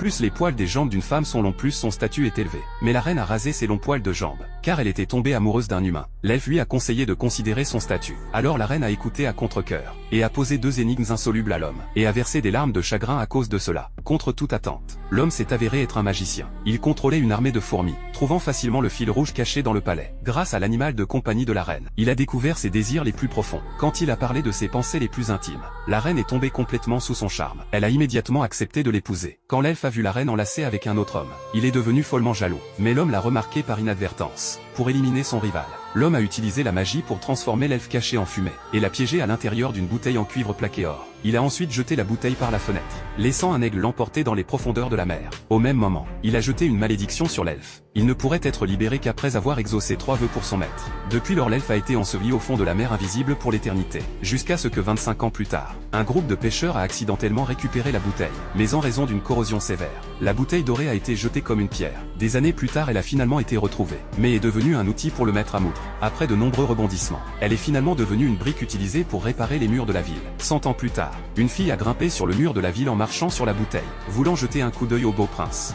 Plus les poils des jambes d'une femme sont longs, plus son statut est élevé. Mais la reine a rasé ses longs poils de jambes, car elle était tombée amoureuse d'un humain. L'elfe lui a conseillé de considérer son statut. Alors la reine a écouté à contre-cœur, et a posé 2 énigmes insolubles à l'homme, et a versé des larmes de chagrin à cause de cela. Contre toute attente, l'homme s'est avéré être un magicien. Il contrôlait une armée de fourmis, trouvant facilement le fil rouge caché dans le palais. Grâce à l'animal de compagnie de la reine, il a découvert ses désirs les plus profonds. Quand il a parlé de ses pensées les plus intimes, la reine est tombée complètement sous son charme. Elle a immédiatement accepté de l'épouser. Quand l'elfe a vu la reine enlacée avec un autre homme, il est devenu follement jaloux. Mais l'homme l'a remarqué par inadvertance. Pour éliminer son rival, l'homme a utilisé la magie pour transformer l'elfe caché en fumée, et l'a piégé à l'intérieur d'une bouteille en cuivre plaqué or. Il a ensuite jeté la bouteille par la fenêtre, laissant un aigle l'emporter dans les profondeurs de la mer. Au même moment, il a jeté une malédiction sur l'elfe. Il ne pourrait être libéré qu'après avoir exaucé 3 vœux pour son maître. Depuis lors, l'elfe a été enseveli au fond de la mer invisible pour l'éternité, jusqu'à ce que 25 ans plus tard, un groupe de pêcheurs a accidentellement récupéré la bouteille. Mais en raison d'une corrosion sévère, la bouteille dorée a été jetée comme une pierre. Des années plus tard, elle a finalement été retrouvée, mais est devenue un outil pour le maître à moudre. Après de nombreux rebondissements, elle est finalement devenue une brique utilisée pour réparer les murs de la ville. 100 ans plus tard, une fille a grimpé sur le mur de la ville en marchant sur la bouteille, voulant jeter un coup d'œil au beau prince.